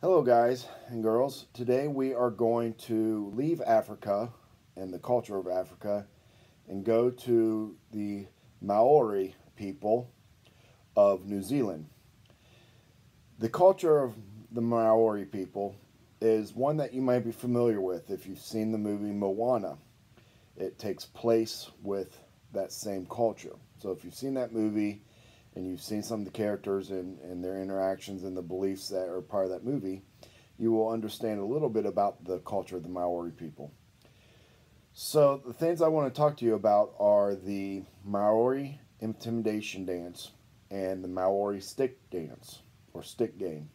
Hello, guys and girls. Today we are going to leave Africa and the culture of Africa and go to the Maori people of New Zealand. The culture of the Maori people is one that you might be familiar with if you've seen the movie Moana. It takes place with that same culture. So if you've seen that movie and you've seen some of the characters and their interactions and the beliefs that are part of that movie, you will understand a little bit about the culture of the Maori people. So the things I want to talk to you about are the Maori intimidation dance and the Maori stick dance or stick game.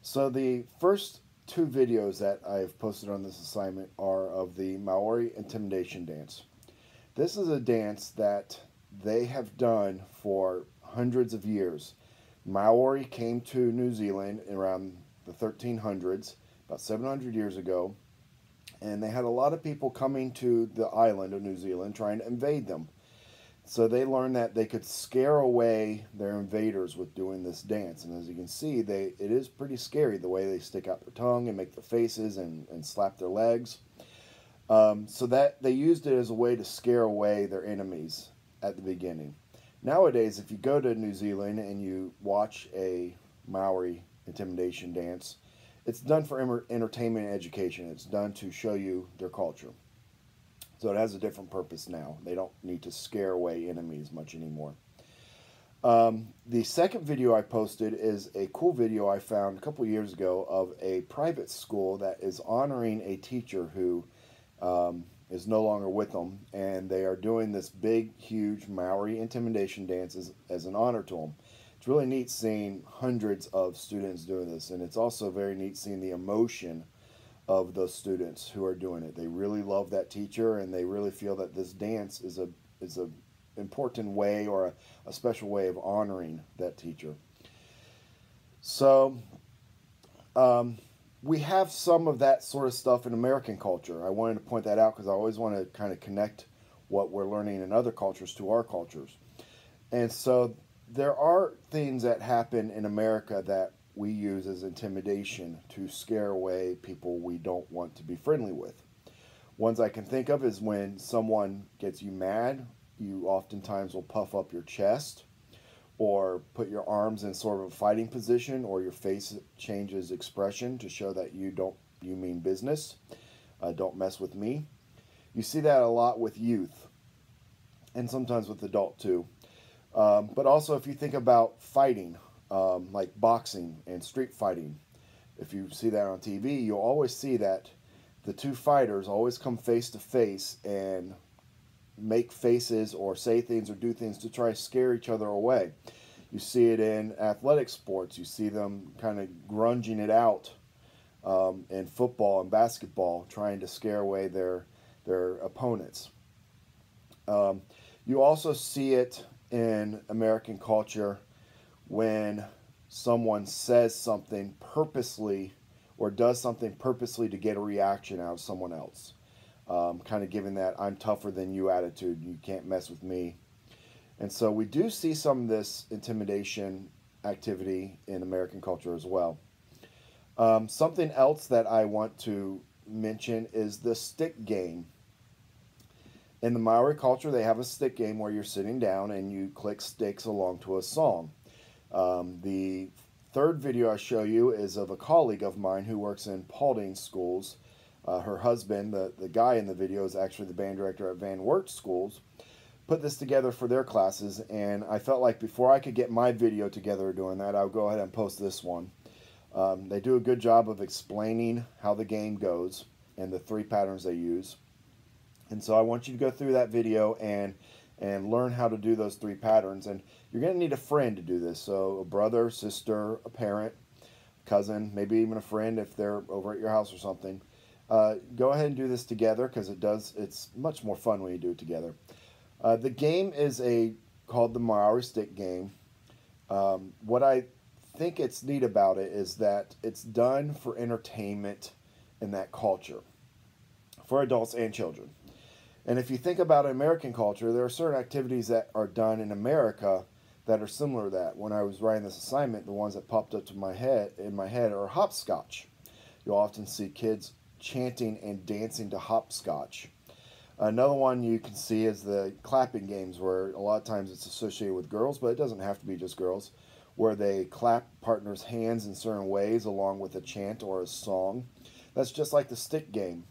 So the first two videos that I've posted on this assignment are of the Maori intimidation dance. This is a dance that they have done for hundreds of years. Maori came to New Zealand around the 1300s, about 700 years ago, and they had a lot of people coming to the island of New Zealand trying to invade them. So they learned that they could scare away their invaders with doing this dance. And as you can see, it is pretty scary the way they stick out their tongue and make their faces and slap their legs. So that they used it as a way to scare away their enemies at the beginning. Nowadays, if you go to New Zealand and you watch a Maori intimidation dance, it's done for entertainment and education. It's done to show you their culture. So it has a different purpose now. They don't need to scare away enemies much anymore. The second video I posted is a cool video I found a couple years ago of a private school that is honoring a teacher who is no longer with them, and they are doing this big, huge Maori intimidation dance as an honor to them. It's really neat seeing hundreds of students doing this, and it's also very neat seeing the emotion of those students who are doing it. They really love that teacher, and they really feel that this dance is a important way or a special way of honoring that teacher. So we have some of that sort of stuff in American culture. I wanted to point that out because I always want to kind of connect what we're learning in other cultures to our cultures. And so there are things that happen in America that we use as intimidation to scare away people we don't want to be friendly with. Ones I can think of is when someone gets you mad, you oftentimes will puff up your chest or put your arms in sort of a fighting position, or your face changes expression to show that you mean business. Don't mess with me. You see that a lot with youth and sometimes with adult too. But also if you think about fighting, like boxing and street fighting, if you see that on TV, you'll always see that the two fighters always come face to face and make faces or say things or do things to try to scare each other away. You see it in athletic sports. You see them kind of grunging it out in football and basketball, trying to scare away their opponents. You also see it in American culture when someone says something purposely or does something purposely to get a reaction out of someone else. Kind of giving that I'm tougher than you attitude. You can't mess with me. And so we do see some of this intimidation activity in American culture as well. Something else that I want to mention is the stick game. In the Maori culture, they have a stick game where you're sitting down and you click sticks along to a song. The third video I show you is of a colleague of mine who works in Paulding schools. Her husband, the guy in the video, is actually the band director at Van Wert schools, put this together for their classes, and I felt like before I could get my video together doing that, I would go ahead and post this one. They do a good job of explaining how the game goes and the three patterns they use. And so I want you to go through that video and learn how to do those three patterns. And you're going to need a friend to do this. So a brother, sister, a parent, cousin, maybe even a friend if they're over at your house or something. Go ahead and do this together because it's much more fun when you do it together. The game is called the Maori stick game. What I think it's neat about it is that it's done for entertainment in that culture, for adults and children. And if you think about American culture, there are certain activities that are done in America that are similar to that. When I was writing this assignment, the ones that popped up to my head are hopscotch. You'll often see kids chanting and dancing to hopscotch. Another one you can see is the clapping games, where a lot of times it's associated with girls, but it doesn't have to be just girls, where they clap partners' hands in certain ways along with a chant or a song. That's just like the stick game.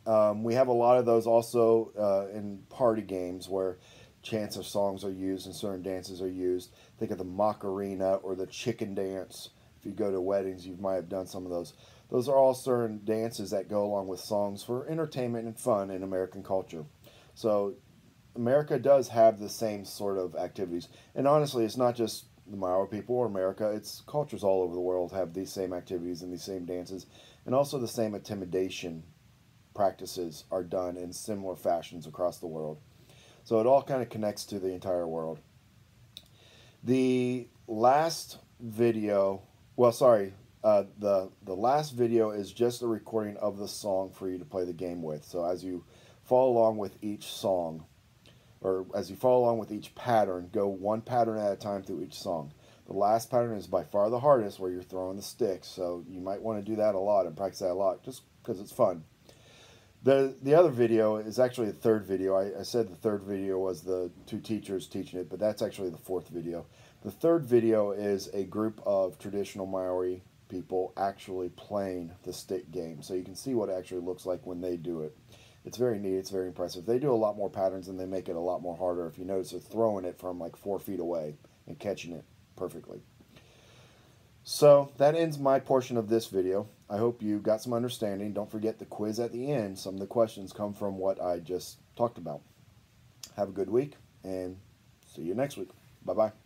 We have a lot of those also in party games where chants or songs are used and certain dances are used. Think of the Macarena or the chicken dance. If you go to weddings, you might have done some of those. Those are all certain dances that go along with songs for entertainment and fun in American culture. So America does have the same sort of activities. And honestly, it's not just the Maori people or America. It's cultures all over the world have these same activities and these same dances. And also the same intimidation practices are done in similar fashions across the world. So it all kind of connects to the entire world. The last video, the last video is just a recording of the song for you to play the game with. So as you follow along with each song, or as you follow along with each pattern, go one pattern at a time through each song. The last pattern is by far the hardest, where you're throwing the sticks. So you might want to do that a lot and practice that a lot, just because it's fun. The other video is actually the third video. I said the third video was the two teachers teaching it, but that's actually the fourth video. The third video is a group of traditional Maori people actually playing the stick game. So you can see what it actually looks like when they do it. It's very neat. It's very impressive. They do a lot more patterns and they make it a lot more harder. If you notice, they're throwing it from like 4 feet away and catching it perfectly. So that ends my portion of this video. I hope you got some understanding. Don't forget the quiz at the end. Some of the questions come from what I just talked about. Have a good week and see you next week. Bye-bye.